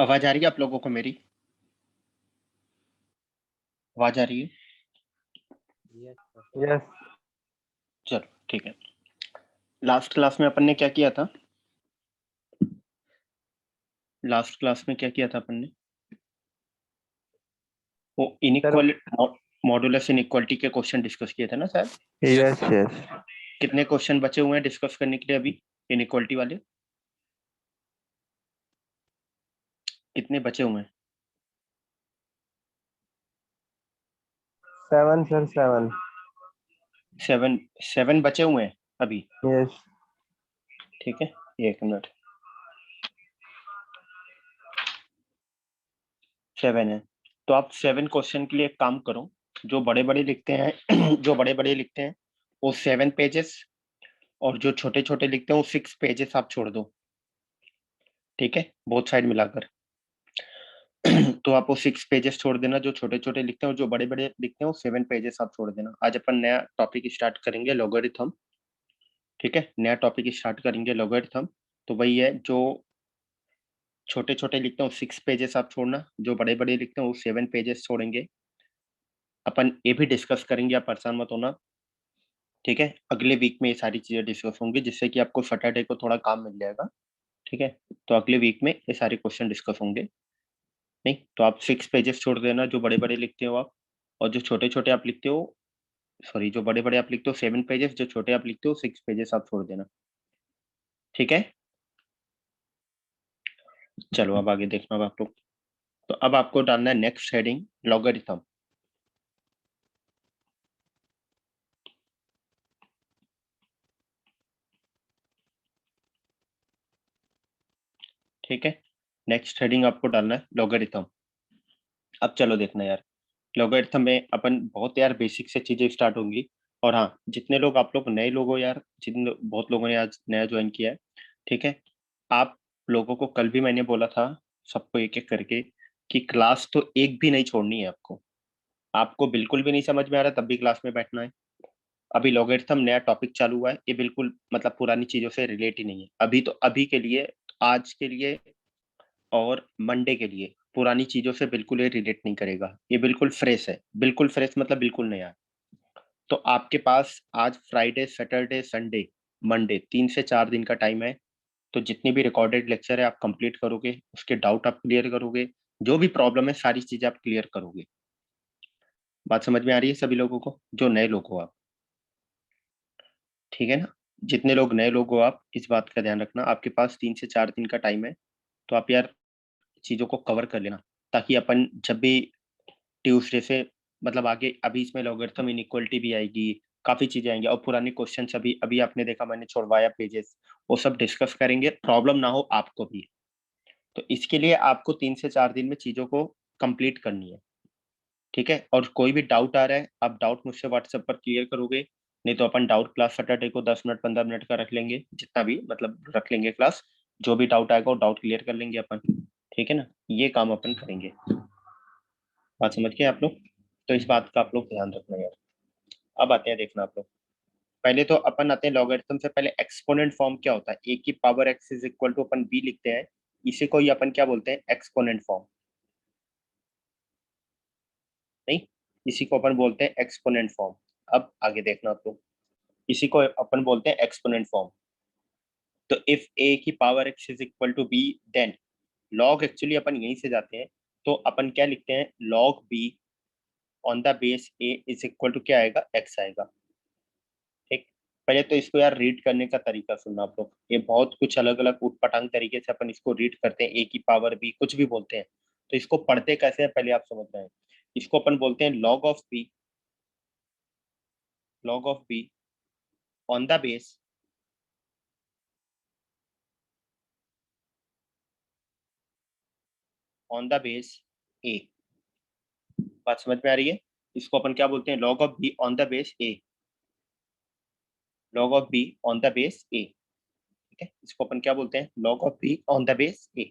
आवाज आ रही है आप लोगों को मेरी? आवाज आ रही है? यस। चलो ठीक है। लास्ट क्लास में अपन ने क्या किया था? लास्ट क्लास में क्या किया था अपन ने? वो सर। मॉडुलस इनइक्वालिटी के क्वेश्चन डिस्कस किए थे ना शायद? Yes yes. कितने क्वेश्चन बचे हुए हैं डिस्कस करने के लिए अभी? इनइक्वालिटी वाले कितने बचे हुए हैं? 7 सर 7। 7 7 बचे हुए हैं अभी। यस। ठीक है, एक मिनट। 7 है तो आप 7 क्वेश्चन के लिए एक काम करो। जो बड़े बड़े लिखते हैं जो बड़े बड़े लिखते हैं वो 7 पेजेस, और जो छोटे छोटे लिखते हैं वो 6 पेजेस आप छोड़ दो। ठीक है, बोथ साइड मिलाकर। तो आप वो 6 पेजेस छोड़ देना जो छोटे छोटे लिखते हैं, और जो बड़े बड़े लिखते हैं वो 7 पेजेस आप छोड़ देना। आज अपन नया टॉपिक स्टार्ट करेंगे, लॉगरिथम। ठीक है, नया टॉपिक स्टार्ट करेंगे लॉगरिथम। तो वही है, जो छोटे छोटे लिखते हैं वो 6 पेजेस आप छोड़ना, जो बड़े बड़े लिखते हैं वो 7 पेजेस छोड़ेंगे। अपन ये भी डिस्कस करेंगे, आप परेशान मत होना। ठीक है, अगले वीक में ये सारी चीजें डिस्कस होंगी, जिससे कि आपको सैटरडे को थोड़ा काम मिल जाएगा। ठीक है, तो अगले वीक में ये सारे क्वेश्चन डिस्कस होंगे। नहीं तो आप 6 पेजेस छोड़ देना जो बड़े बड़े लिखते हो आप, और जो छोटे छोटे आप लिखते हो, सॉरी, जो बड़े बड़े आप लिखते हो 7 पेजेस, जो छोटे आप लिखते हो 6 पेजेस आप छोड़ देना। ठीक है, चलो अब आगे देखना अब आप लोग। तो अब आपको डालना है नेक्स्ट हेडिंग, लॉगरिथम। ठीक है, नेक्स्ट हेडिंग आपको डालना है लॉगरिथम। अब चलो देखना यार, लॉगरिथम में अपन बहुत यार बेसिक से चीजें स्टार्ट होंगी। और हाँ, जितने लोग आप लोग नए लोग हो यार, बहुत लोगों ने आज नया ज्वाइन किया है। ठीक है, आप लोगों को कल भी मैंने बोला था, सबको एक एक करके, कि क्लास तो एक भी नहीं छोड़नी है आपको। आपको बिल्कुल भी नहीं समझ में आ रहा तब भी क्लास में बैठना है। अभी लॉगरिथम नया टॉपिक चालू हुआ है, ये बिल्कुल मतलब पुरानी चीजों से रिलेट ही नहीं है अभी। तो अभी के लिए, आज के लिए और मंडे के लिए पुरानी चीजों से बिल्कुल ये रिलेट नहीं करेगा। ये बिल्कुल फ्रेश है, बिल्कुल फ्रेश मतलब बिल्कुल नया है। तो आपके पास आज फ्राइडे, सैटरडे, संडे, मंडे 3 से 4 दिन का टाइम है। तो जितनी भी रिकॉर्डेड लेक्चर है आप कंप्लीट करोगे, उसके डाउट आप क्लियर करोगे, जो भी प्रॉब्लम है सारी चीजें आप क्लियर करोगे। बात समझ में आ रही है सभी लोगों को, जो नए लोग हो आप? ठीक है ना? जितने लोग नए लोग हो आप इस बात का ध्यान रखना, आपके पास 3 से 4 दिन का टाइम है। तो आप यार चीजों को कवर कर लेना, ताकि अपन जब भी ट्यूसडे से, मतलब आगे अभी इसमें लॉगरिथम इनइक्वालिटी भी आएगी, काफी चीजें आएंगी, और पुराने क्वेश्चन अभी अभी आपने देखा मैंने छुड़वाया पेजेस, वो सब डिस्कस करेंगे, प्रॉब्लम ना हो आपको भी। तो इसके लिए आपको 3 से 4 दिन में चीजों को कंप्लीट करनी है। ठीक है, और कोई भी डाउट आ रहा है आप डाउट मुझसे व्हाट्सएप पर क्लियर करोगे। नहीं तो अपन डाउट क्लास सैटरडे को 10 मिनट 15 मिनट का रख लेंगे, जितना भी मतलब रख लेंगे क्लास। जो भी डाउट आएगा वो डाउट क्लियर कर लेंगे अपन। ठीक है ना, ये काम अपन करेंगे। बात समझ गए आप लोग? तो इस बात का आप लोग ध्यान रखना यार। अब आते हैं, देखना आप लोग। पहले तो अपन आते हैं लॉगरिथम से पहले एक्सपोनेंट फॉर्म क्या होता है। ए की power x is equal to अपन बी लिखते हैं, इसी को ही अपन क्या बोलते हैं, एक्सपोनेंट फॉर्म। नहीं, इसी को अपन बोलते हैं एक्सपोनेंट फॉर्म। अब आगे देखना आप लोग, इसी को अपन बोलते हैं एक्सपोनेंट फॉर्म। तो इफ ए की power x is equal to b, then log, actually अपन यहीं से जाते हैं, तो अपन क्या लिखते हैं, log b on the base a is equal to क्या आएगा, एक्स आएगा। ठीक, पहले तो इसको यार रीड करने का तरीका सुनना आप लोग। ये बहुत कुछ अलग अलग उटपटांग तरीके से अपन इसको रीड करते हैं, ए की पावर बी कुछ भी बोलते हैं। तो इसको पढ़ते कैसे हैं पहले आप समझ रहे हैं। इसको अपन बोलते हैं log of b, log of b on the base, on the base a. बात समझ में आ रही है? इसको अपन क्या बोलते हैं, log of b on the base a, log of b on the base a. ठीक है, इसको अपन क्या बोलते हैं, log of b on the base a.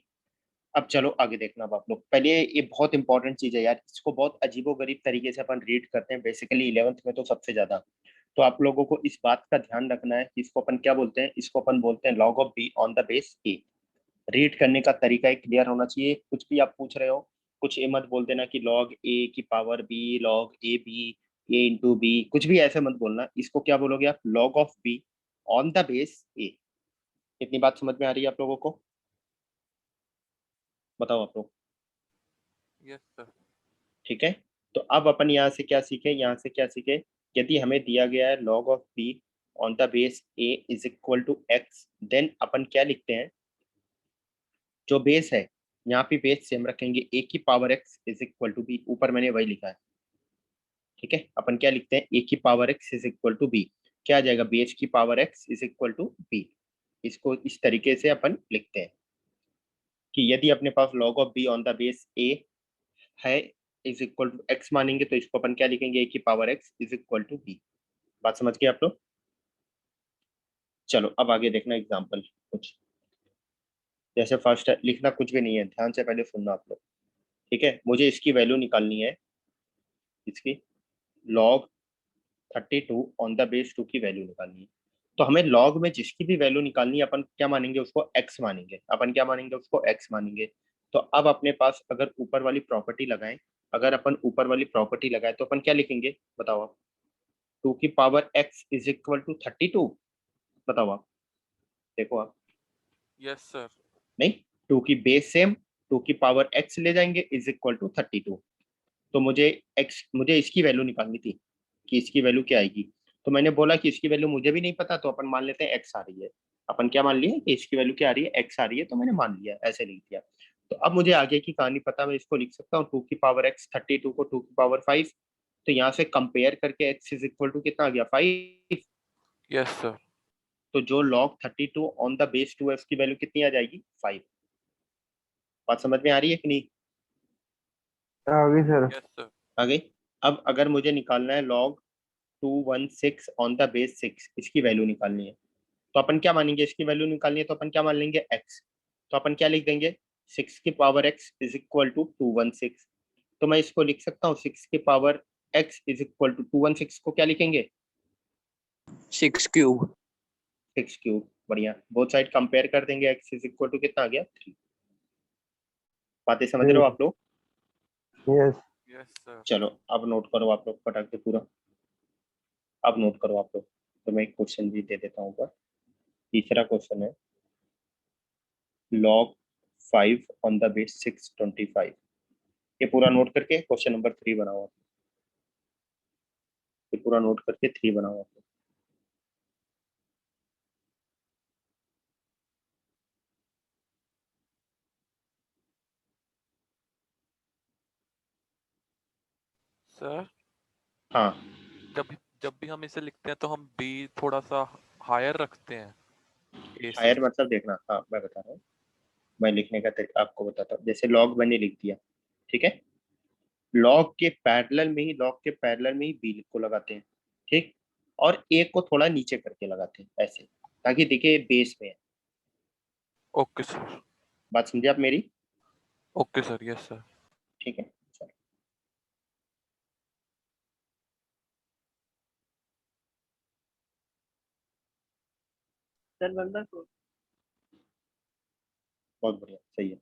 अब चलो आगे देखना। अब आप लोग पहले, ये बहुत इंपॉर्टेंट चीज है यार, इसको बहुत अजीबोगरीब तरीके से अपन रीड करते हैं बेसिकली 11th में तो सबसे ज्यादा। तो आप लोगों को इस बात का ध्यान रखना है कि इसको अपन क्या बोलते हैं, इसको अपन बोलते हैं log of b on the base A. Read करने का तरीका एक क्लियर होना चाहिए। कुछ भी आप पूछ रहे हो, कुछ ये मत बोल देना कि लॉग ए की power b, log a b, a into b, कुछ भी ऐसे मत बोलना। इसको क्या बोलोगे आप? Log of b on the base a. इतनी बात समझ में आ रही है आप लोगों को? बताओ आप लोग। Yes sir. ठीक है। तो अब अपन यहाँ से क्या सीखे, यहाँ से क्या सीखे? यदि हमें दिया गया है log of b on the base a is equal to x, then अपन क्या लिखते हैं? जो बेस है, यहाँ पे बेस सेम रखेंगे, ए की power x is equal to b. ऊपर मैंने वही लिखा है। ठीक है, अपन क्या लिखते हैं? ए की power x is equal to b. क्या आ जाएगा? बेस की power x is equal to b. इसको इस तरीके से अपन लिखते हैं कि यदि अपने पास log of b on the base a है इज इक्वल टू एक्स मानेंगे, तो इसको अपन क्या लिखेंगे? ए की power x is equal to b. बात समझ गए आप लोग? चलो अब आगे देखना एग्जाम्पल कुछ। जैसे फर्स्ट लिखना कुछ भी नहीं है, ध्यान से पहले सुनना आप लोग। ठीक है, मुझे इसकी वैल्यू निकालनी है, इसकी लॉग 32 ऑन द बेस 2 की वैल्यू निकालनी है। तो हमें लॉग में जिसकी भी वैल्यू निकालनी है, अपन क्या मानेंगे? उसको एक्स मानेंगे। अपन क्या मानेंगे? उसको एक्स मानेंगे। तो अब अपने पास अगर ऊपर वाली प्रॉपर्टी लगाएं, अगर अपन ऊपर वाली प्रॉपर्टी लगाए तो अपन क्या लिखेंगे? बताओ आप। 2 की power x is equal to 32। बताओ आप, देखो आप। Yes sir. नहीं, 2 की बेस सेम, 2 की पावर एक्स ले जाएंगे इज इक्वल टू 32। तो मुझे इसकी वैल्यू निकालनी थी कि इसकी वैल्यू क्या आएगी। तो मैंने बोला कि इसकी वैल्यू मुझे भी नहीं पता, तो अपन मान लेते हैं एक्स आ रही है। अपन क्या मान लिए कि इसकी वैल्यू क्या आ रही है? एक्स आ रही है, तो मैंने मान लिया, ऐसे लिख दिया। तो अब मुझे आगे की कहानी पता, मैं इसको लिख सकता हूँ 2 की पावर एक्स, 32 को 2 की पावर 5। तो यहाँ से कंपेयर करके एक्स इज इक्वल टू कितना आ गया? 5। Yes sir. तो जो लॉग 32 ऑन द बेस 2 है उसकी वैल्यू कितनी आ जाएगी? 5। बात समझ में आ रही है कि नहीं? आगे सर। Yes sir. आ गई। अब अगर मुझे निकालना है लॉग 216 ऑन द बेस 6, इसकी वैल्यू निकालनी है, तो अपन क्या मानेंगे? इसकी वैल्यू निकालनी है तो अपन क्या मान लेंगे? एक्स। तो अपन क्या लिख देंगे? 6 की power x is equal to 216। तो मैं इसको लिख सकता हूँ 6 की power x is equal to 216 को क्या लिखेंगे? 6 क्यूब। 6 क्यूब। बढ़िया, बोथ साइड कंपेयर कर देंगे, एक्स इज इक्वल टू कितना आ गया? 3। बातें समझ रहे हो आप लोग? यस। Yes sir. चलो अब नोट करो आप लोग फटाक से पूरा। अब नोट करो आप लोग। तो मैं एक क्वेश्चन भी दे देता हूँ ऊपर। तीसरा क्वेश्चन है log 5 ऑन द बेस 625। ये पूरा नोट करके क्वेश्चन नंबर 3 बनाओ आप। ये पूरा नोट करके 3 बनाओ आप। सर हाँ, जब जब भी हम इसे लिखते हैं तो हम बी थोड़ा सा हायर रखते हैं ए से। हायर मतलब देखना, हाँ मैं बता रहा हूँ। मैं लिखने का तरीका आपको बताता हूँ। जैसे लॉग मैंने लिख दिया, ठीक है। लॉग के पैरेलल में ही बी को लगाते हैं, ठीक। और ए को थोड़ा नीचे करके लगाते हैं ऐसे, ताकि देखिए बेस में है। Okay sir. बात समझे आप मेरी? Okay sir. Yes sir. ठीक है, चलो। सर बंदा को बहुत बढ़िया, सही है।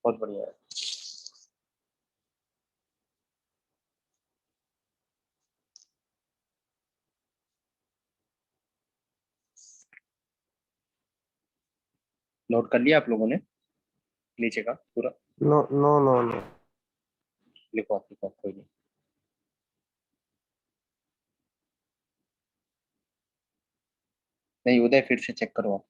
बहुत बढ़िया है। नोट कर लिया आप लोगों ने नीचे का पूरा? No no no no. लिखो आप, लिखो आप, कोई नहीं। नहीं उदय, फिर से चेक करो आप।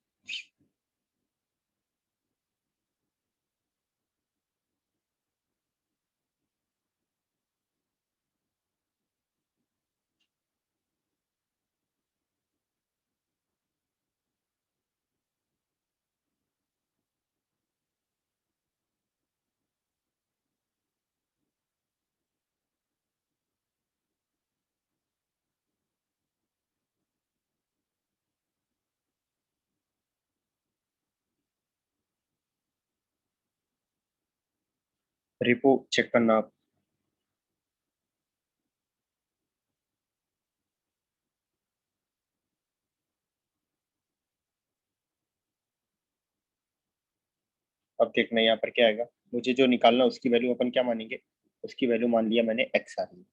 रिपो चेक करना आप। अब देखना यहाँ पर क्या आएगा, मुझे जो निकालना उसकी वैल्यू अपन क्या मानेंगे, उसकी वैल्यू मान लिया मैंने एक्स आ रही है।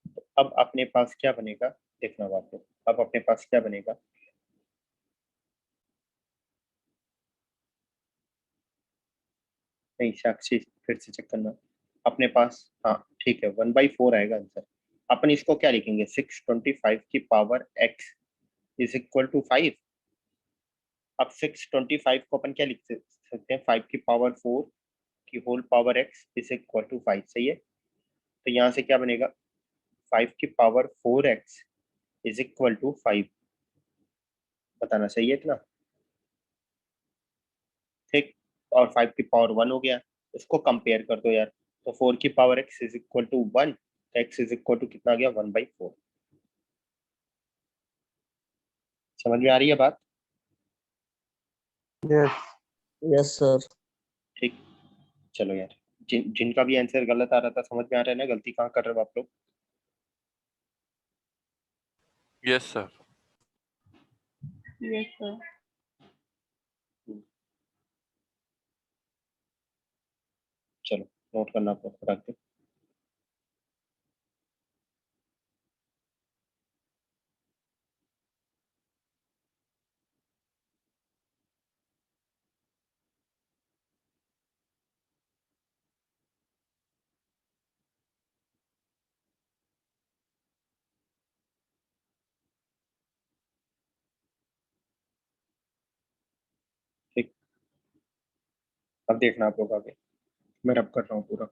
तो अब अपने पास क्या बनेगा, देखना बात को, अब अपने पास क्या बनेगा, नहीं साक्षी फिर से चेक करना अपने पास। हाँ ठीक है, 1/4 आएगा आंसर। अपन इसको क्या लिखेंगे, 625 की power x is equal to 5। अब 625 को अपन क्या लिख सकते हैं, 5 की पावर 4 की whole power x is equal to 5, सही है। तो यहाँ से क्या बनेगा, 5 की power 4x is equal to 5, बताना सही है इतना, ठीक। और 5 की पावर 1 हो गया, इसको कंपेयर कर दो यार, तो 4 की power x is equal to 1, x is equal to कितना आ गया, 1/4। समझ में आ रही है बात, यस यस सर। ठीक। चलो यार, जिनका भी आंसर गलत आ रहा था, समझ में आ रहा है ना गलती कहाँ कर रहे हो आप लोग। Yes sir. Yes sir. चलो नोट करना आपको रख दे। ठीक, अब देखना आप लोग आगे, मैं रब कर रहा हूँ पूरा।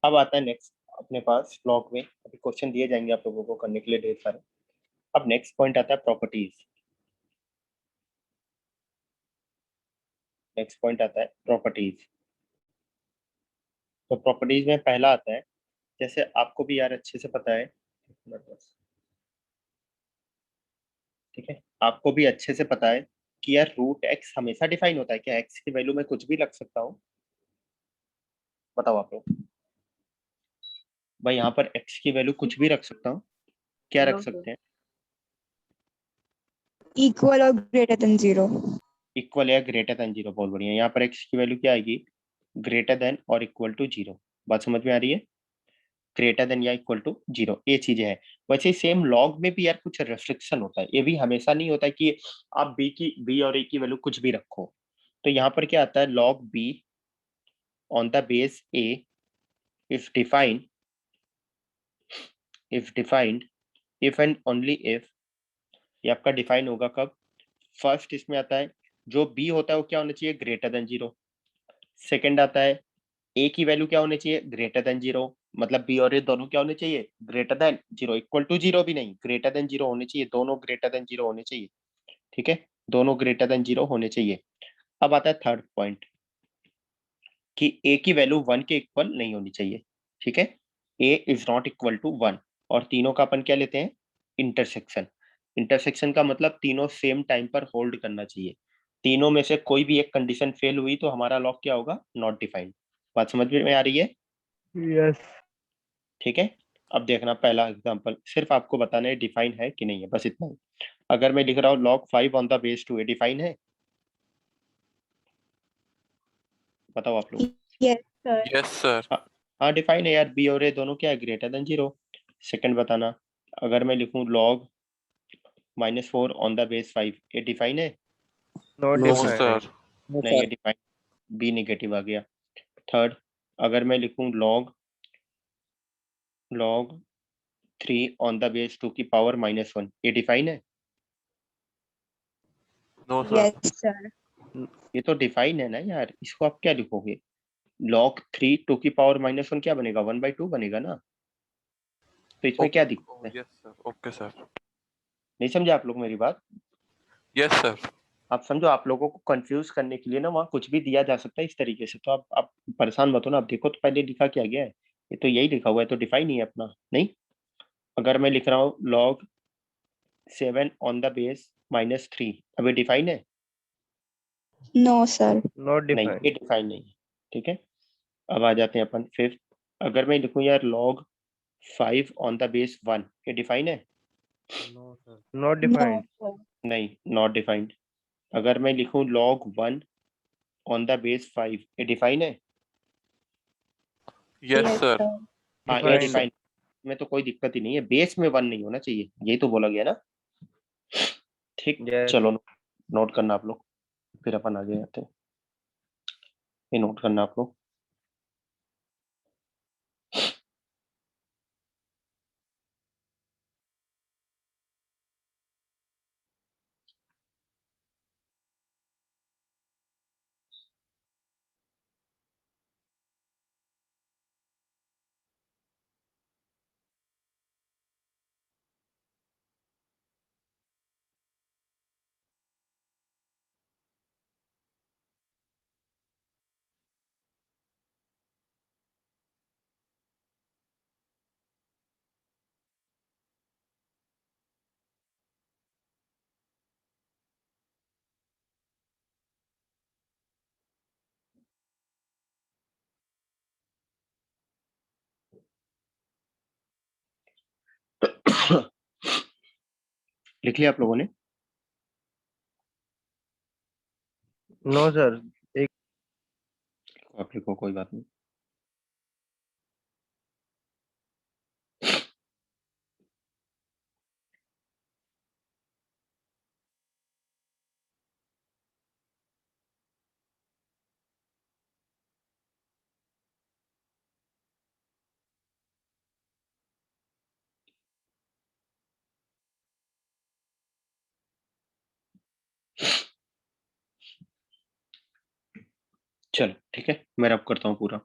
अब आता है नेक्स्ट अपने पास ब्लॉक में, अभी क्वेश्चन दिए जाएंगे आप लोगों को करने के लिए ढेर सारे। अब नेक्स्ट पॉइंट आता है प्रॉपर्टीज, नेक्स्ट पॉइंट आता है प्रॉपर्टीज। तो प्रॉपर्टीज में पहला आता है, जैसे आपको भी यार अच्छे से पता है, ठीक है, आपको भी अच्छे से पता है कि यार रूट एक्स हमेशा डिफाइन होता है क्या, एक्स की वैल्यू में कुछ भी रख सकता हूँ, बताओ आप लोग। भाई यहाँ पर एक्स की वैल्यू कुछ भी रख सकता हूँ, क्या रख नो सर। सकते हैं, इक्वल और ग्रेटर देन 0। इक्वल या ग्रेटर देन 0, बहुत बढ़िया। यहाँ पर एक्स की वैल्यू क्या आएगी, ग्रेटर देन और इक्वल टू 0, बात समझ में आ रही है, ग्रेटर देन या इक्वल टू 0, ये चीजें हैं। वैसे सेम लॉग में भी यार कुछ रेस्ट्रिक्शन होता है, ये भी हमेशा नहीं होता है कि आप बी और ए की वैल्यू कुछ भी रखो। तो यहाँ पर क्या आता है, log b on the base A if defined, if and only if, ये आपका डिफाइन होगा कब, फर्स्ट इसमें आता है जो बी होता है वो क्या होना चाहिए, ग्रेटर देन 0। सेकंड आता है ए की वैल्यू क्या होनी चाहिए, ग्रेटर देन 0, मतलब बी और ए दोनों क्या होने चाहिए, ग्रेटर देन 0, इक्वल टू 0 भी नहीं, ग्रेटर देन 0 होने चाहिए, दोनों ग्रेटर देन 0 होने चाहिए, ठीक है, दोनों ग्रेटर देन 0 होने चाहिए। अब आता है थर्ड पॉइंट कि ए की वैल्यू 1 के इक्वल नहीं होनी चाहिए, ठीक है, ए इज नॉट इक्वल टू 1। और तीनों का अपन क्या लेते हैं, इंटरसेक्शन। इंटरसेक्शन का मतलब तीनों सेम टाइम पर होल्ड करना चाहिए, तीनों में से कोई भी एक कंडीशन फेल हुई तो हमारा लॉक क्या होगा, नॉट डिफाइंड। बात समझ में आ रही है, यस ठीक है। अब देखना पहला एग्जांपल, सिर्फ आपको बताना है डिफाइन है कि नहीं है, बस इतना ही। अगर मैं लिख रहा हूँ log 5 ऑन द बेस 2, ये डिफाइन है, बताओ आप लोग। Yes sir. Yes sir. हाँ, हाँ डिफाइन है यार, बी और ए दोनों क्या है, ग्रेटर देन 0। सेकंड बताना, अगर मैं लिखूं log -4 ऑन द बेस 5, ये डिफाइन है, not know No, defined. Sir. नहीं ये डिफाइन, बी निगेटिव आ गया। थर्ड, अगर मैं लिखूं log 3 ऑन द बेस 2 की पावर -1, ये डिफाइन है, नो सर। Yes sir. ये तो डिफाइन है ना यार, इसको आप क्या लिखोगे, log 3 2 की पावर -1 क्या बनेगा, 1/2 बनेगा ना, तो इसमें क्या दिक्कत है, यस सर। Okay sir. नहीं समझे आप लोग मेरी बात। Yes sir. आप समझो, आप लोगों को कंफ्यूज करने के लिए ना वहाँ कुछ भी दिया जा सकता है इस तरीके से, तो आप परेशान मत हो ना, आप देखो तो पहले लिखा क्या गया है, ये तो यही लिखा हुआ है, तो डिफाइन ही है अपना, नहीं। अगर मैं लिख रहा हूँ log 7 ऑन द बेस -3, अब ये डिफाइन है, No, sir. Not नहीं, defined. ये डिफाइन नहीं है। ठीक है, अब आ जाते हैं अपन फिफ्थ। अगर मैं लिखूं यार log 5 ऑन द बेस 1, ये डिफाइन है? Not No, defined. sir. नहीं, नॉट डिफाइंड। अगर मैं लिखूं log 1 ऑन द बेस 5, ये डिफाइन है? Yes Yes, sir. sir. हाँ, ये Defined. डिफाइन में तो कोई दिक्कत ही नहीं है, बेस में 1 नहीं होना चाहिए, यही तो बोला गया ना। ठीक, Yes. चलो नोट करना आप लोग, फिर अपन आगे आते हैं। ये नोट करना आप लोग। लिख लिया आप लोगों ने? No, sir. आप लिखो, कोई बात नहीं। चलो ठीक है, मैं रब करता हूँ पूरा।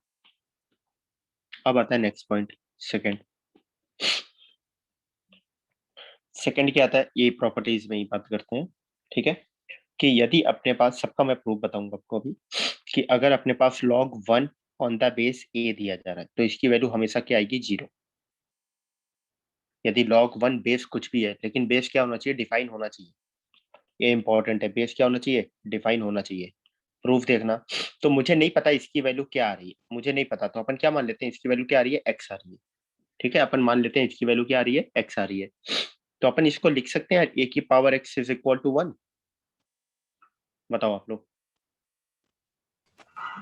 अब आता है नेक्स्ट पॉइंट, सेकंड। सेकंड क्या आता है, ये प्रॉपर्टीज में ही बात करते हैं। ठीक है, कि यदि अपने पास, सबका मैं प्रूफ बताऊंगा आपको अभी, कि अगर अपने पास log 1 on the base a दिया जा रहा है तो इसकी वैल्यू हमेशा क्या आएगी? 0। यदि log 1 बेस कुछ भी है, लेकिन बेस क्या होना चाहिए? डिफाइन होना चाहिए। ये इंपॉर्टेंट है, बेस क्या होना चाहिए? डिफाइन होना चाहिए। प्रूफ देखना। तो मुझे नहीं पता इसकी वैल्यू क्या आ रही है, मुझे नहीं पता, तो अपन क्या मान लेते हैं, इसकी वैल्यू क्या आ रही है? x आ रही है। ठीक है, अपन मान लेते हैं इसकी वैल्यू क्या आ रही है? x आ रही है। तो अपन इसको लिख सकते हैं a की power x is equal to 1। बताओ आप लोग।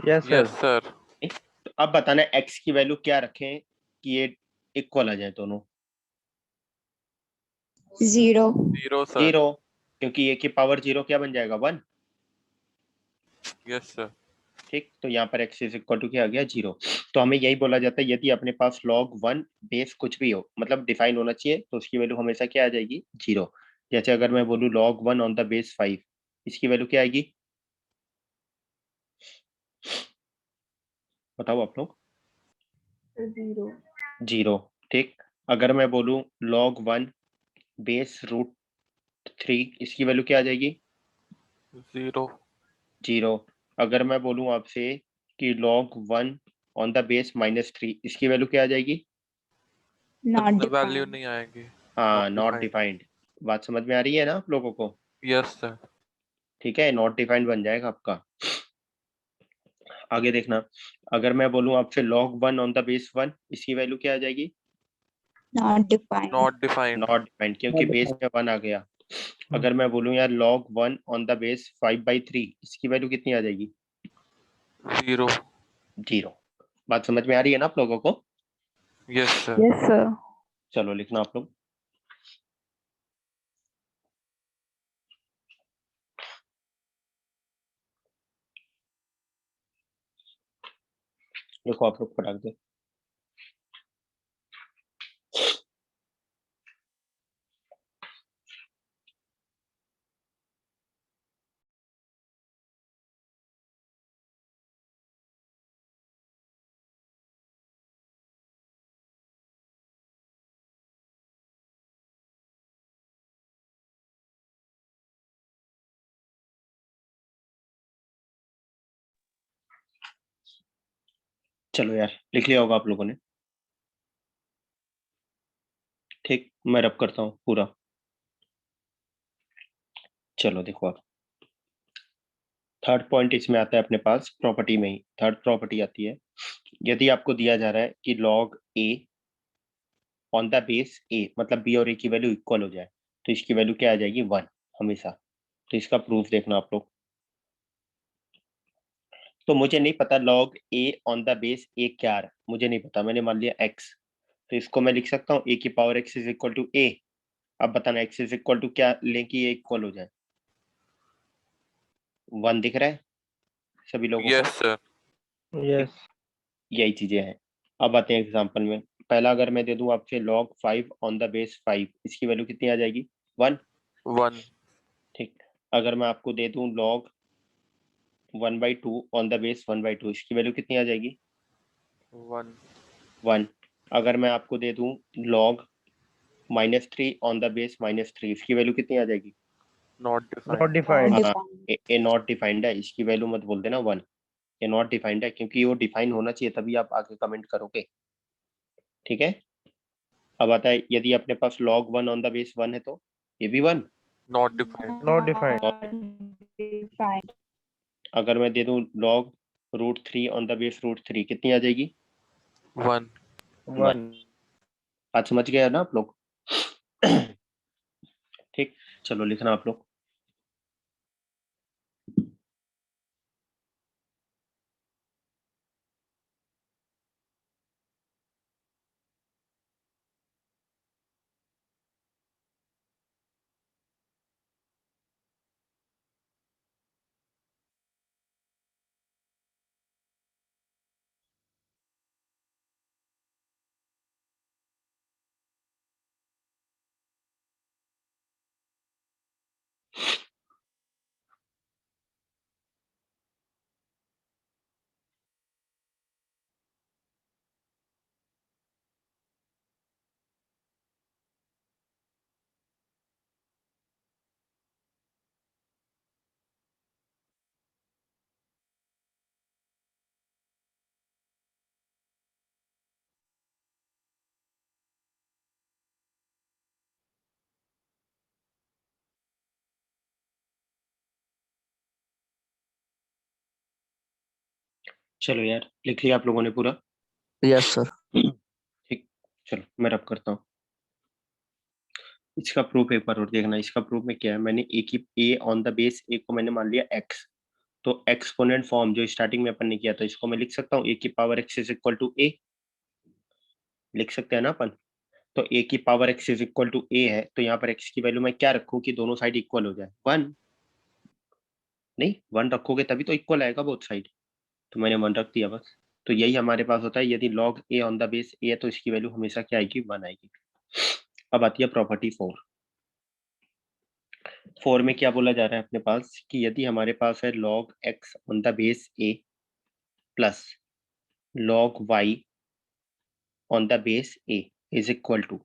Yes, sir. Yes sir. तो अब बताना x की वैल्यू क्या रखें कि ये इक्वल आ जाए दोनों? 0. Zero sir. 0, क्योंकि a की पावर 0 क्या बन जाएगा? 1। Yes sir. ठीक, तो यहाँ पर x इज इक्वल टू क्या आ गया? 0। तो हमें यही बोला जाता है, यदि अपने पास log 1 बेस कुछ भी हो, मतलब डिफाइन होना चाहिए, तो उसकी वैल्यू हमेशा क्या आ जाएगी? 0। जैसे अगर मैं बोलूँ log 1 ऑन द बेस 5, इसकी वैल्यू क्या आएगी? बताओ आप लोग। 0. 0। ठीक, अगर मैं बोलूँ log 1 बेस रूट 3, इसकी वैल्यू क्या आ जाएगी? जीरो। 0। अगर मैं बोलूँ आपसे कि log 1 ऑन द बेस -3, इसकी वैल्यू क्या आ जाएगी? Not value defined. नहीं आएगी। हाँ, नॉट नॉट डिफाइंड। डिफाइंड। बात समझ में आ रही है ना आप लोगों को? Yes sir. ठीक है, नॉट डिफाइंड बन जाएगा आपका। आगे देखना, अगर मैं बोलूँ आपसे log 1 ऑन द बेस 1, इसकी वैल्यू क्या आ जाएगी? Not defined. Not defined. Not defined, क्योंकि बेस में 1 आ गया। अगर मैं बोलूँ यार log 1 ऑन द बेस 5/3, इसकी वैल्यू कितनी आ जाएगी? जीरो। 0। बात समझ में आ रही है ना आप लोगों को? Yes sir. Yes, sir. चलो लिखना आप लोग। देखो आप लोग फटाक दे। चलो यार, लिख लिया होगा आप लोगों ने। ठीक, मैं रब करता हूँ पूरा। चलो देखो आप, थर्ड पॉइंट इसमें आता है अपने पास प्रॉपर्टी में ही, थर्ड प्रॉपर्टी आती है, यदि आपको दिया जा रहा है कि log a on the base a, मतलब बी और ए की वैल्यू इक्वल हो जाए, तो इसकी वैल्यू क्या आ जाएगी 1 हमेशा। तो इसका प्रूफ देखना आप लोग। तो मुझे नहीं पता log a on the base a क्या आ रहा है, मुझे नहीं पता, मैंने मान लिया एक्स, तो इसको मैं लिख सकता हूँ ए की power x is equal to a. अब बताना एक्स इज इक्वल टू क्या लें कि ये इक्वल हो जाए। 1 दिख रहा है सभी लोगों यस को? सर। यस यही चीजें हैं। अब आते हैं एग्जांपल में। पहला अगर मैं दे दूं आपसे log 5 ऑन द बेस 5, इसकी वैल्यू कितनी आ जाएगी 1। 1 ठीक। अगर मैं आपको दे दूं log 1/2 ऑन द बेस 1/2, इसकी वैल्यू कितनी आ जाएगी 1 1। अगर मैं आपको दे दूं log -3 ऑन द बेस -3, इसकी वैल्यू कितनी आ जाएगी? Not not defined. डिफाइंड हाँ, Undefined. ए नॉट डिफाइंड है, इसकी वैल्यू मत बोल देना 1। ये नॉट डिफाइंड है क्योंकि वो डिफाइन होना चाहिए, तभी आप आगे कमेंट करोगे। ठीक है। अब आता है यदि अपने पास log 1 ऑन द बेस 1 है तो ये भी 1। Not defined. Not defined Undefined. अगर मैं दे दूं log √3 ऑन द बेस √3, कितनी आ जाएगी 1 1 बात समझ गए ना आप लोग? ठीक, चलो लिखना आप लोग। चलो यार, लिख लिया आप लोगों ने पूरा? यस सर ठीक, चलो मैं रब करता हूँ। इसका प्रूफ एक बार और देखना। इसका प्रूफ में क्या है, मैंने ए ऑन द बेस ए को मैंने मान लिया एक्स, तो एक्सपोनेंट फॉर्म जो स्टार्टिंग में अपन ने किया था, इसको मैं लिख सकता हूँ ए की power x is equal to a, लिख सकते हैं ना अपन? तो ए की power x is equal to a है, तो यहाँ पर एक्स की वैल्यू मैं क्या रखूँ कि दोनों साइड इक्वल हो जाए 1। नहीं, 1 रखोगे तभी तो इक्वल आएगा बोथ साइड, तो मैंने 1 रख दिया बस। तो यही हमारे पास होता है, यदि log a on the base a है तो इसकी वैल्यू हमेशा क्या आएगी 1 आएगी। अब आती है प्रॉपर्टी 4। 4 में क्या बोला जा रहा है अपने पास कि यदि हमारे पास है log x on the base a plus log y on the base a is equal to.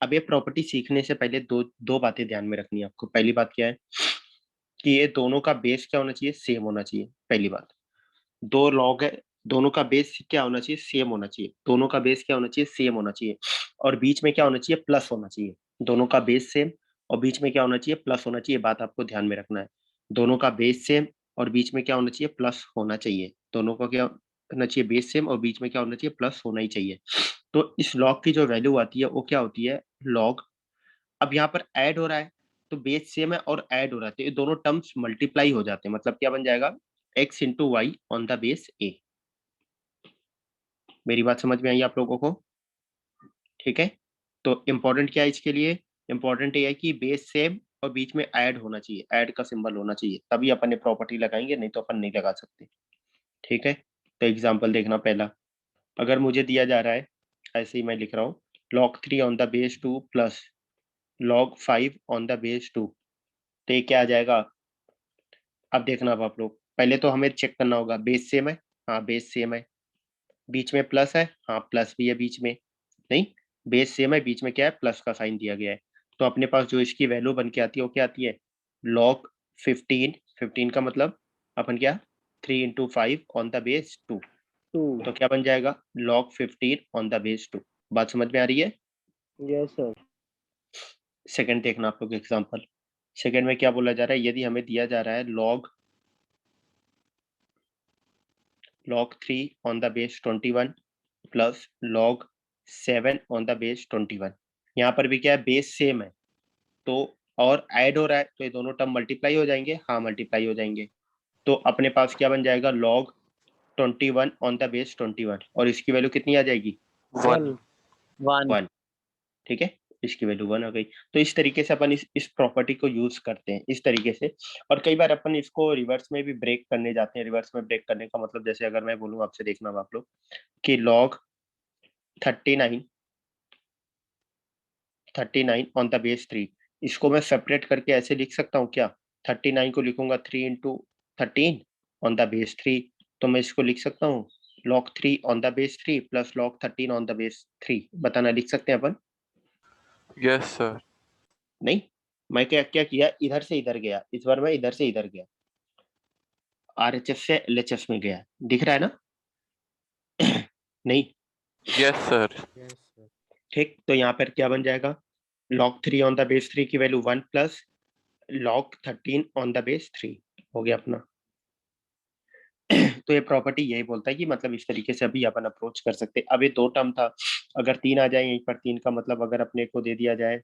अब ये प्रॉपर्टी सीखने से पहले दो दो बातें ध्यान में रखनी है आपको। पहली बात क्या है कि ये दोनों का बेस क्या होना चाहिए, सेम होना चाहिए। पहली बात, दो लॉग है, दोनों का बेस क्या होना चाहिए, सेम होना चाहिए। दोनों का बेस क्या होना चाहिए, सेम होना चाहिए। और बीच में क्या होना चाहिए, प्लस होना चाहिए। दोनों का बेस सेम और बीच में क्या होना चाहिए, प्लस होना चाहिए। बात आपको ध्यान में रखना है। दोनों का बेस सेम और बीच में क्या होना चाहिए, प्लस होना चाहिए। दोनों का क्या होना चाहिए, बेस सेम और बीच में क्या होना चाहिए, प्लस होना ही चाहिए। तो इस लॉग की जो वैल्यू आती है वो क्या होती है, लॉग। अब यहाँ पर ऐड हो रहा है तो बेस सेम है और ऐड हो रहा है, तो ये दोनों टर्म्स मल्टीप्लाई हो जाते हैं। मतलब क्या बन जाएगा, x into y on the base a. मेरी बात समझ में आई आप लोगों को? ठीक है। तो इम्पोर्टेंट क्या है इसके लिए, इम्पोर्टेंट ये है कि बेस सेम और बीच में ऐड होना चाहिए, ऐड का सिंबल होना चाहिए, तभी अपन ने प्रॉपर्टी लगाएंगे, नहीं तो अपन नहीं लगा सकते। ठीक है। तो एग्जांपल देखना पहला। अगर मुझे दिया जा रहा है, ऐसे ही मैं लिख रहा हूँ, log 3 on the base 2 plus log 5 on the base 2, तो ये क्या आ जाएगा? अब देखना, अब आप लोग पहले तो हमें चेक करना होगा बेस सेम है, हाँ बेस सेम है। बीच में प्लस है, हाँ प्लस भी है बीच में। नहीं, बेस सेम है, बीच में क्या है, प्लस का साइन दिया गया है। तो अपने पास जो इसकी वैल्यू बन के आती है वो क्या आती है, log 15। 15 का मतलब अपन क्या, 3 इंटू 5 ऑन द बेस 2, 2 तो क्या बन जाएगा log 15 ऑन द बेस 2। बात समझ में आ रही है? यस सर सेकंड देखना आप लोग एग्जांपल। सेकंड में क्या बोला जा रहा है, यदि हमें दिया जा रहा है log log 3 on the base 21 plus log 7 on the base 21। यहाँ पर भी क्या है, बेस सेम है तो और ऐड हो रहा है तो ये दोनों टर्म मल्टीप्लाई हो जाएंगे। हाँ मल्टीप्लाई हो जाएंगे। तो अपने पास क्या बन जाएगा, log 21 on the base 21 और इसकी वैल्यू कितनी आ जाएगी, 1। 1 ठीक है, इसकी वैल्यू 1 हो गई। तो इस तरीके से अपन इस प्रॉपर्टी को यूज करते हैं इस तरीके से। और कई बार अपन इसको रिवर्स में भी ब्रेक करने जाते हैं। रिवर्स में ब्रेक करने का मतलब जैसे अगर मैं बोलूँ आपसे, देखना आप लोग कि log 39 ऑन द बेस 3, इसको मैं सेपरेट करके ऐसे लिख सकता हूँ क्या, 39 को लिखूंगा 3 इंटू 13 ऑन द बेस 3, तो मैं इसको लिख सकता हूँ log 3 on the base 3 plus log 13 on the base 3। बताना, लिख सकते हैं अपन? Yes sir. नहीं, मैं क्या क्या किया, इधर से इधर गया, इस बार मैं इधर से इधर गया, RHS से LHS में गया, दिख रहा है ना? नहीं, यस सर। ठीक। तो यहाँ पर क्या बन जाएगा, log 3 ऑन द बेस 3 की value 1 plus log 13 on the base 3 हो गया अपना। तो ये प्रॉपर्टी यही बोलता है कि मतलब इस तरीके से अभी अपन अप्रोच कर सकते हैं। अब ये 2 टर्म था, अगर 3 आ जाए यहीं पर, 3 का मतलब अगर अपने को दे दिया जाए,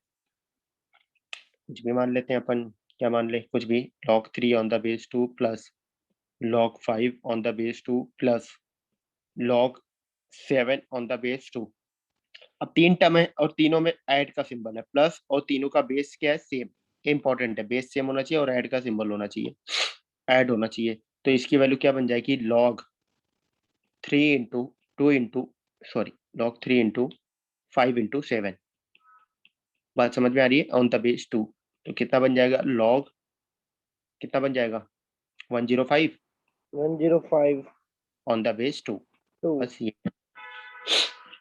कुछ भी मान लेते हैं अपन, क्या मान ले, कुछ भी, log 3 on the base 2 plus log 5 on the base 2 plus log 7 on the base 2। अब 3 टर्म है और तीनों में ऐड का सिंबल है प्लस, और तीनों का बेस क्या है, सेम। इंपॉर्टेंट है, बेस सेम होना चाहिए और ऐड का सिंबल होना चाहिए, ऐड होना चाहिए। तो इसकी वैल्यू क्या बन जाएगी, log 3 into 2 into sorry log 3 into 5 into 7। बात समझ में आ रही है, ऑन द बेस 2। तो कितना बन जाएगा, log कितना बन जाएगा, 105 105 ऑन द बेस 2। 2 बस ये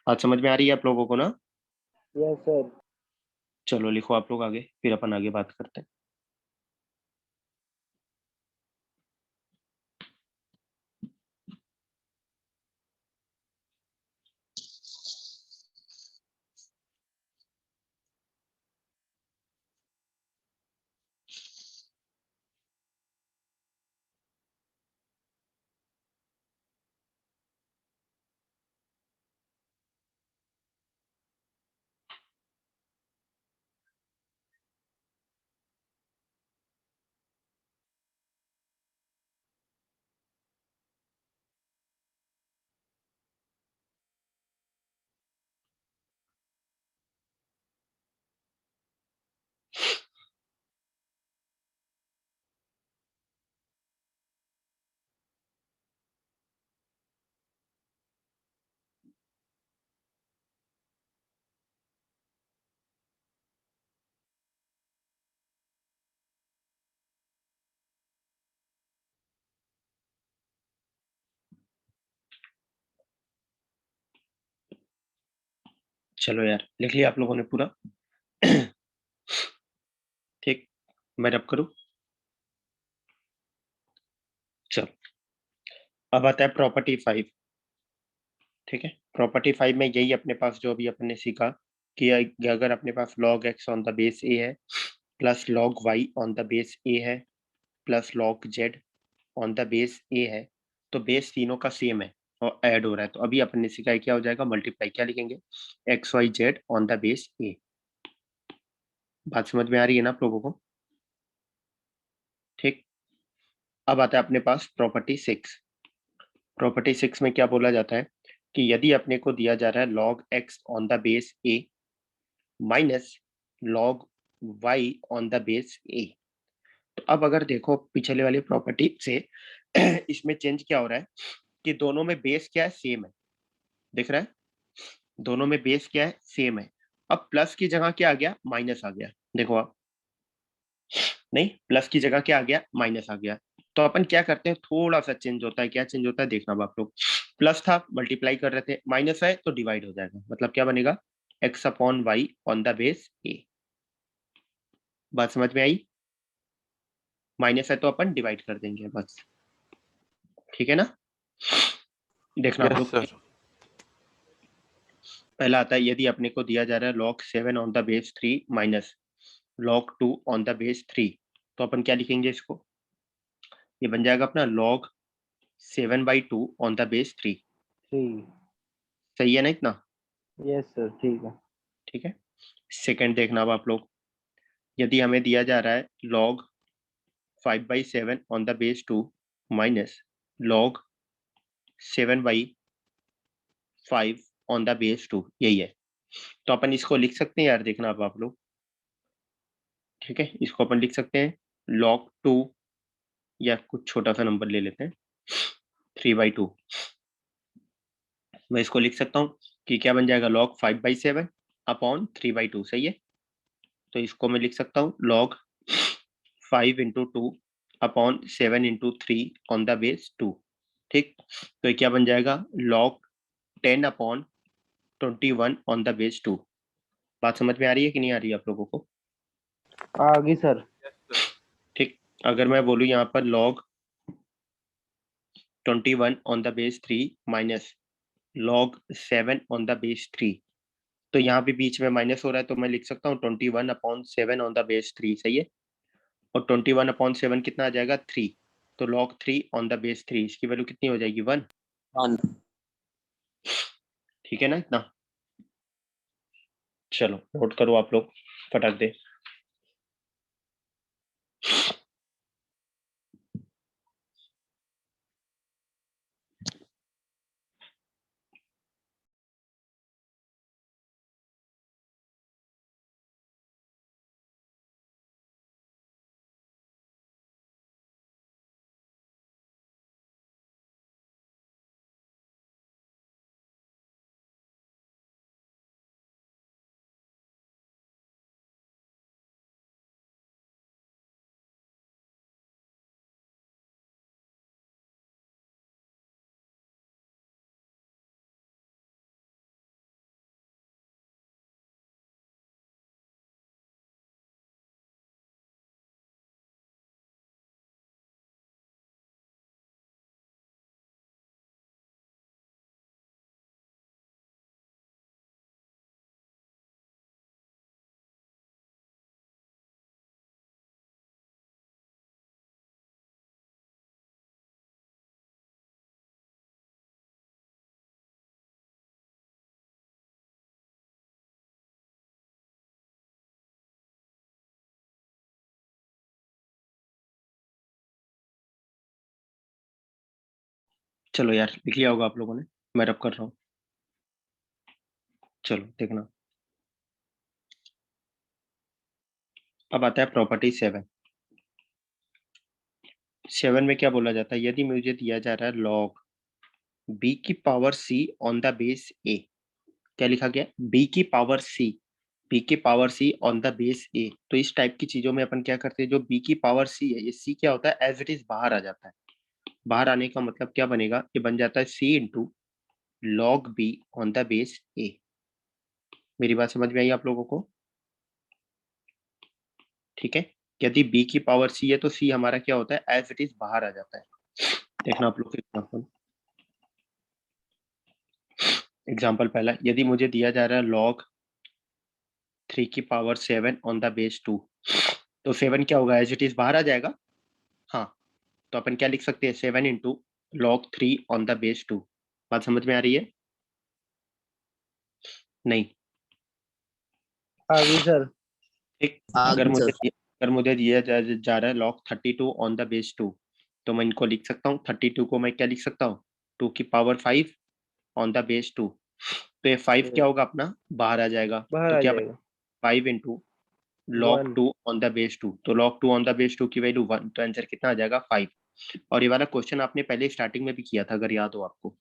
बात समझ में आ रही है आप लोगों को ना? Yes sir. चलो लिखो आप लोग आगे, फिर अपन आगे बात करते हैं। चलो यार, लिख लिया आप लोगों ने पूरा? ठीक, मैं रब करूँ? चलो, अब आता है प्रॉपर्टी 5। ठीक है, प्रॉपर्टी 5 में यही अपने पास जो अभी अपन ने सीखा कि अगर अपने पास log x on the base a है plus log y on the base a है plus log z on the base a है, तो बेस तीनों का सेम है और ऐड हो रहा है, तो अभी अपन ने सीखा है क्या हो जाएगा, मल्टीप्लाई, क्या लिखेंगे, x y z on the base a। बात समझ में आ रही है ना आप लोगों को? ठीक। अब आता है अपने पास प्रॉपर्टी 6। प्रॉपर्टी 6 में क्या बोला जाता है कि यदि अपने को दिया जा रहा है log x on the base a minus log y on the base a, तो अब अगर देखो पिछले वाली प्रॉपर्टी से इसमें चेंज क्या हो रहा है कि दोनों में बेस क्या है, सेम है, दिख रहा है, दोनों में बेस क्या है, सेम है। अब प्लस की जगह क्या आ गया, माइनस आ गया, देखो आप, नहीं, प्लस की जगह क्या आ गया, माइनस आ गया। तो अपन क्या करते हैं, थोड़ा सा चेंज होता है, क्या चेंज होता है देखना अब आप लोग, प्लस था मल्टीप्लाई कर रहे थे, माइनस है तो डिवाइड हो जाएगा, मतलब क्या बनेगा, x upon y on the base a. बात समझ में आई? माइनस है तो अपन डिवाइड कर देंगे बस, ठीक है ना? देखना आप यस लोग, सर। पहला आता है यदि अपने को दिया जा रहा है log 7 on the base 3 minus log 2 on the base 3, तो अपन क्या लिखेंगे इसको, ये बन जाएगा अपना log 7/2 ऑन द बेस 3। 3। सही है ना इतना? यस सर, ठीक है। ठीक है। सेकंड देखना अब आप लोग, यदि हमें दिया जा रहा है log 5/7 on the base 2 minus log 7/5 on the base 2, यही है। तो अपन इसको लिख सकते हैं यार, देखना अब आप लोग। ठीक है, इसको अपन लिख सकते हैं log 2, या कुछ छोटा सा नंबर ले लेते हैं 3/2। मैं इसको लिख सकता हूँ कि क्या बन जाएगा, log 5/7 अपॉन 3/2। सही है, तो इसको मैं लिख सकता हूँ log 5 into 2 upon 7 into 3 on the base 2। ठीक, तो ये क्या बन जाएगा, log 10 upon 21 on the base 2। बात समझ में आ रही है कि नहीं आ रही है आप लोगों को? आ गई सर। Yes sir. ठीक, अगर मैं बोलूँ यहाँ पर log 21 on the base 3 minus log 7 on the base 3, तो यहाँ भी बीच में माइनस हो रहा है, तो मैं लिख सकता हूँ 21/7 ऑन द बेस 3। सही है, और 21/7 कितना आ जाएगा, 3। तो log 3 ऑन द बेस 3, इसकी वैल्यू कितनी हो जाएगी, 1। 1। ठीक है ना इतना? चलो नोट करो आप लोग फटाक दे। चलो यार, लिख लिया होगा आप लोगों ने, मैं रब कर रहा हूँ। चलो देखना, अब आता है प्रॉपर्टी 7। 7 में क्या बोला जाता है, यदि मुझे दिया जा रहा है log b की power c on the base a। क्या लिखा गया, b की पावर c, b की power c on the base a। तो इस टाइप की चीजों में अपन क्या करते हैं, जो b की पावर c है, ये c क्या होता है, एज इट इज बाहर आ जाता है। बाहर आने का मतलब क्या बनेगा, ये बन जाता है c into log b on the base a। मेरी बात समझ में आई आप लोगों को? ठीक है, यदि b की पावर c है तो c हमारा क्या होता है, एज इट इज बाहर आ जाता है। देखना आप लोग एग्जाम्पल। एग्जाम्पल पहला, यदि मुझे दिया जा रहा है log 3 की पावर 7 ऑन द बेस 2, तो 7 क्या होगा, एज इट इज बाहर आ जाएगा। हाँ, तो अपन क्या लिख सकते हैं, 7 into log 3 on the base 2। बात समझ में आ रही है? नहीं? आ गई सर। ठीक, आ गई सर। अगर मुझे दिया जा रहा है log 32 ऑन द बेस 2, तो मैं इनको लिख सकता हूँ, 32 को मैं क्या लिख सकता हूँ, 2 की पावर 5 ऑन द बेस 2। तो ये 5 क्या होगा अपना, बाहर आ जाएगा। बाहर तो आ क्या, जाएगा। 5 into log 1। 2 on the base 2, तो log 2 ऑन द बेस 2 की वैल्यू 1, तो आंसर कितना आ जाएगा, 5। और ये वाला क्वेश्चन आपने पहले स्टार्टिंग में भी किया था, अगर याद हो आपको।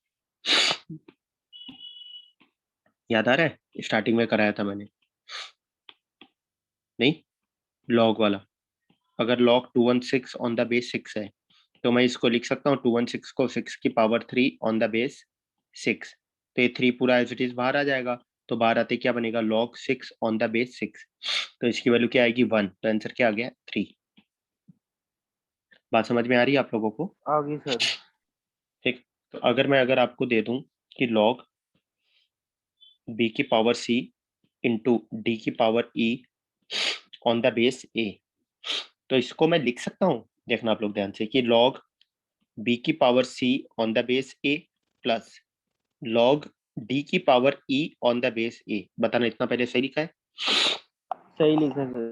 याद आ रहा है, स्टार्टिंग में कराया था मैंने, नहीं? log वाला, अगर log 216 ऑन द बेस 6 है, तो मैं इसको लिख सकता हूँ 216 को 6 की पावर 3 ऑन द बेस 6। तो ये 3 पूरा एज इट इज बाहर आ जाएगा, तो बाहर आते क्या बनेगा, log 6 ऑन द बेस 6। तो इसकी वैल्यू क्या आएगी, 1। तो आंसर क्या आ गया, 3। बात समझ में आ रही है आप लोगों को? आ गई सर। ठीक, तो अगर आपको दे दूं कि log b की पावर c इंटू डी की power e on the base a, तो इसको मैं लिख सकता हूँ, देखना आप लोग ध्यान से, कि log b की power c on the base a plus log d की power e on the base a। बताना इतना पहले सही लिखा है? सही लिखा सर।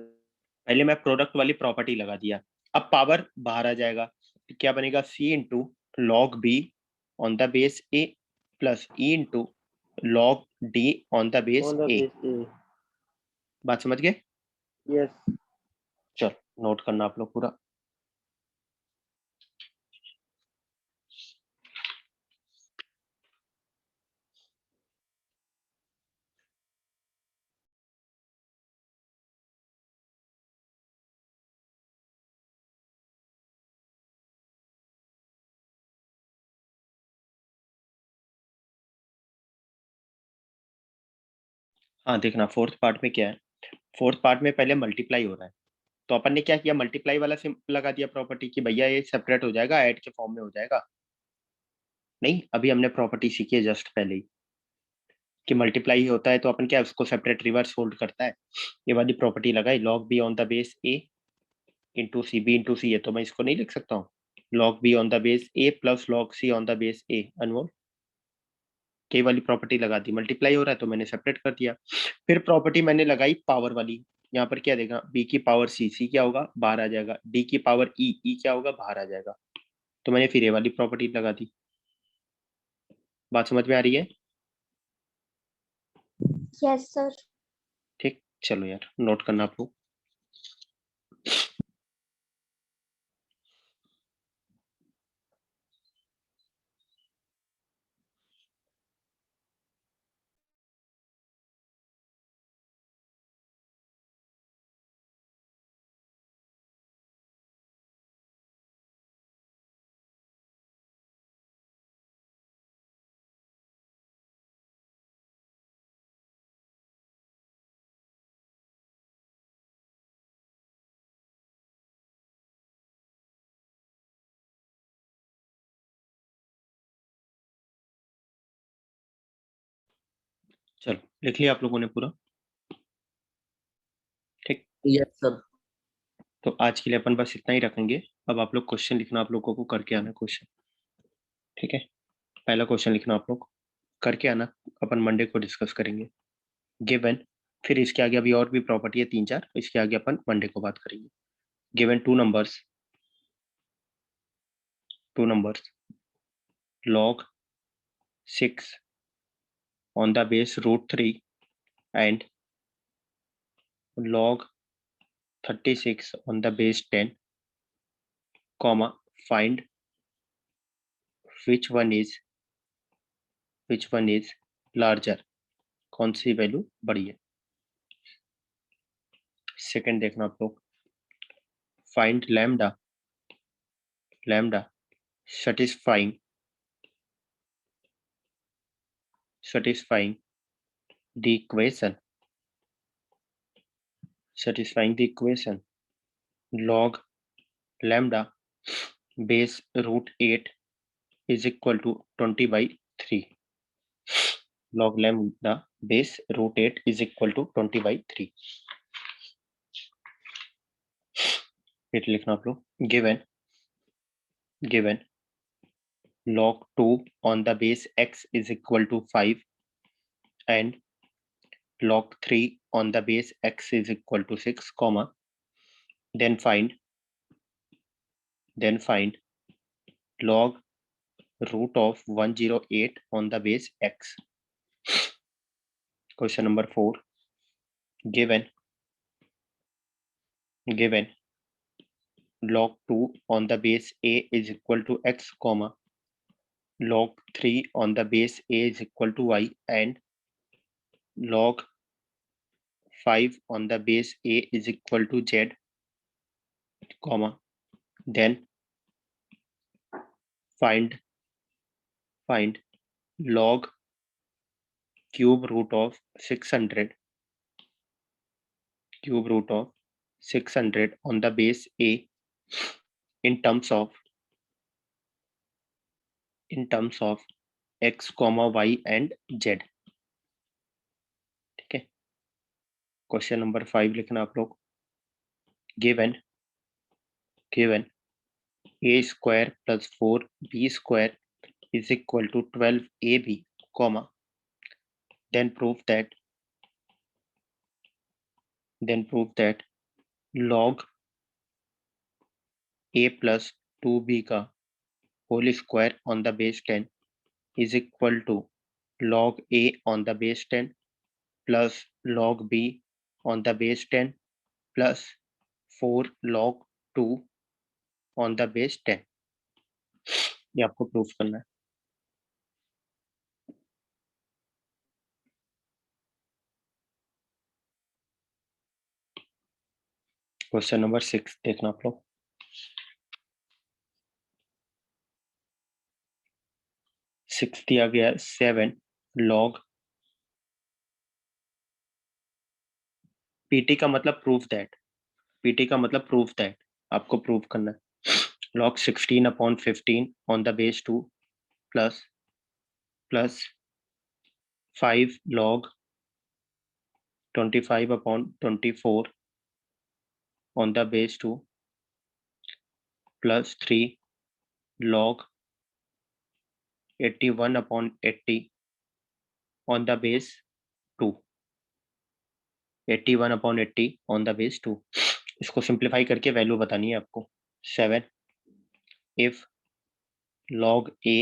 पहले मैं प्रोडक्ट वाली प्रॉपर्टी लगा दिया, अब पावर बाहर आ जाएगा, तो क्या बनेगा c into log b on the base a plus e into log d on the base on the a। Base a. बात समझ गए? यस। चलो नोट करना आप लोग पूरा। हाँ देखना फोर्थ पार्ट में क्या है। फोर्थ पार्ट में पहले मल्टीप्लाई हो रहा है, तो अपन ने क्या किया, मल्टीप्लाई वाला सिंबल लगा दिया प्रॉपर्टी की, भैया ये सेपरेट हो जाएगा, ऐड के फॉर्म में हो जाएगा। नहीं, अभी हमने प्रॉपर्टी सीखी है जस्ट पहले ही कि मल्टीप्लाई होता है तो अपन क्या उसको सेपरेट रिवर्स फोल्ड करता है। ये वाली प्रॉपर्टी लगाई, log b on the base a into c, b into c है तो मैं इसको नहीं लिख सकता हूँ, log b on the base a plus log c on the base a. Anmol के वाली प्रॉपर्टी लगा दी, मल्टीप्लाई हो रहा है तो मैंने सेपरेट कर दिया। फिर प्रॉपर्टी मैंने लगाई पावर वाली, यहाँ पर क्या देगा, बी की पावर सी, सी क्या होगा बाहर आ जाएगा, डी की पावर ई, ई क्या होगा बाहर आ जाएगा, तो मैंने फिर ये वाली प्रॉपर्टी लगा दी। बात समझ में आ रही है? Yes sir. ठीक, चलो यार नोट करना आप लोग। चलो लिख लिया आप लोगों ने पूरा? ठीक, यस सर। तो आज के लिए अपन बस इतना ही रखेंगे। अब आप लोग क्वेश्चन लिखना, आप लोगों को करके आना क्वेश्चन। ठीक है, पहला क्वेश्चन लिखना आप लोग, करके आना, अपन मंडे को डिस्कस करेंगे। गिवन, फिर इसके आगे अभी और भी प्रॉपर्टी है 3-4, इसके आगे अपन मंडे को बात करेंगे। Given two numbers log 6 on the base root 3 and log 36 on the base 10, comma, find which one is larger, कौन सी वैल्यू बड़ी है। सेकंड देखना आप लोग, find lambda satisfying the equation log lambda base root 8 is equal to 20/3, log lambda base root 8 is equal to 20/3। फिर लिखना आप लोग, given log 2 on the base x is equal to 5 and log 3 on the base x is equal to 6, comma, then find log root of 108 on the base x। Question number 4, given log 2 on the base a is equal to x, comma, log 3 on the base a is equal to y and log 5 on the base a is equal to z, comma, then find log cube root of 600 on the base a in terms of x, y and z। ठीक है, question number 5 लिखना आप लोग, given a square plus 4b square is equal to 12ab, comma, then prove that log a plus 2b का whole square on the base 10 is equal to log a on the base 10 plus log b on the base 10 plus 4 log 2 on the base 10. ये आपको proof करना है. Question number 6 देखना आप लोग. 6 दिया गया है 7 log पीटी का मतलब प्रूफ दैट आपको प्रूफ करना है. log 16/15 on the base 2 plus 5 log 25/24 on the base 2 plus 3 log 81/80 on the base 2. 81/80 on the base 2. इसको सिंप्लीफाई करके वैल्यू बतानी है आपको. 7 if log a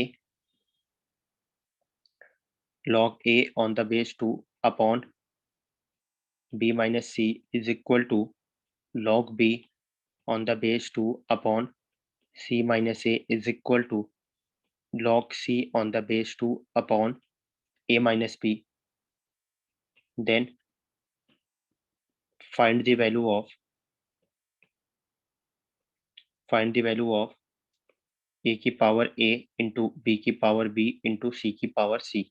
on the base 2 upon b minus c is equal to log b on the base 2 upon c minus a is equal to log c on the base 2 upon a minus b. Then find the value of a की power a into b की power b into c की power c.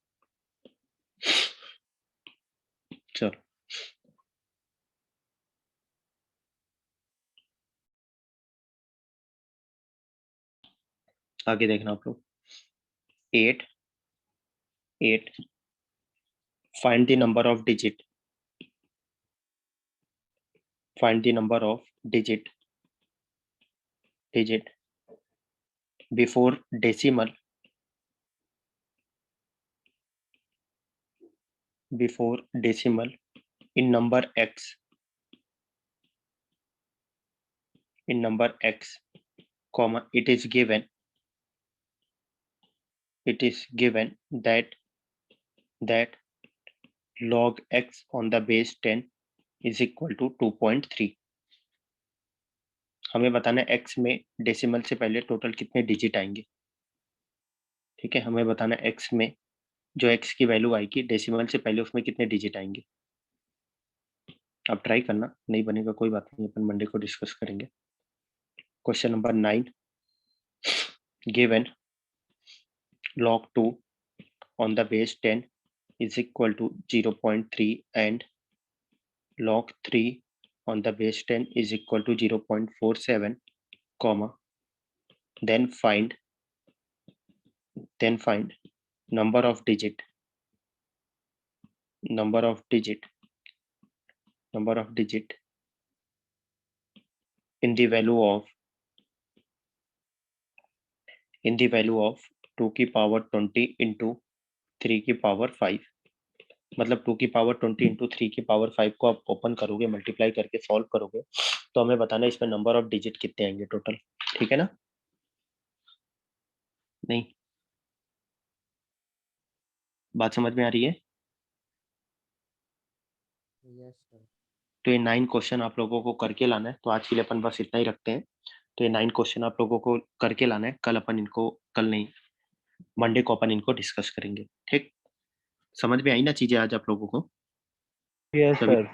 चलो आगे देखना आप लोग. 8 find the number of digit before decimal in number x comma it is given that log x on the base 10 is equal to 2.3. हमें बताना है x में डेसिमल से पहले टोटल कितने डिजिट आएंगे. ठीक है, हमें बताना है x में जो x की वैल्यू आएगी डेसिमल से पहले उसमें कितने डिजिट आएंगे. आप ट्राई करना, नहीं बनेगा कोई बात नहीं, अपन मंडे को डिस्कस करेंगे. Question number 9 given log 2 on the base 10 is equal to 0.3 and log 3 on the base 10 is equal to 0.47, comma, then find number of digit in the value of 2 की power 20 into 3 की power 5. मतलब 2 की power 20 into 3 की power 5 को आप open करोगे, multiply करके solve करोगे तो हमें बताना है इसमें नंबर ऑफ डिजिट कितने आएंगे टोटल. ठीक है ना. नहीं बात समझ में आ रही है. Yes sir. तो ये 9 क्वेश्चन आप लोगों को करके लाना है. तो आज के लिए अपन बस इतना ही रखते हैं. तो ये 9 क्वेश्चन आप लोगों को करके लाना है. कल नहीं मंडे को अपन इनको डिस्कस करेंगे. ठीक, समझ में आई ना चीजें आज आप लोगों को. Yes sir.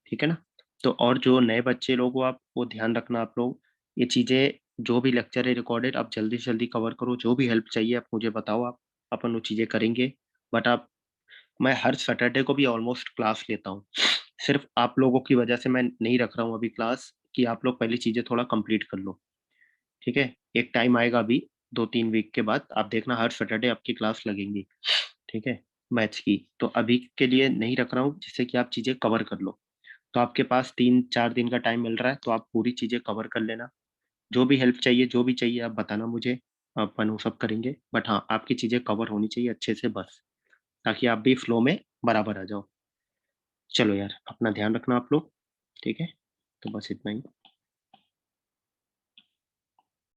ठीक है ना. तो और जो नए बच्चे लोग हो आप वो ध्यान रखना. आप लोग ये चीजें जो भी लेक्चर है रिकॉर्डेड आप जल्दी से जल्दी कवर करो. जो भी हेल्प चाहिए आप मुझे बताओ. आप अपन वो चीजें करेंगे. बट मैं हर सैटरडे को भी ऑलमोस्ट क्लास लेता हूँ. सिर्फ आप लोगों की वजह से मैं नहीं रख रहा हूँ अभी क्लास, कि आप लोग पहले चीजें थोड़ा कंप्लीट कर लो. ठीक है, एक टाइम आएगा अभी 2-3 वीक के बाद आप देखना हर सैटरडे आपकी क्लास लगेंगी. ठीक है, मैथ्स की. तो अभी के लिए नहीं रख रहा हूँ जिससे कि आप चीजें कवर कर लो. तो आपके पास 3-4 दिन का टाइम मिल रहा है तो आप पूरी चीजें कवर कर लेना. जो भी हेल्प चाहिए, जो भी चाहिए आप बताना मुझे, अपन वो सब करेंगे। बट हाँ, आपकी चीज़ें कवर होनी चाहिए अच्छे से बस, ताकि आप भी फ्लो में बराबर आ जाओ। चलो यार, अपना ध्यान रखना आप लोग, ठीक है? तो बस इतना ही।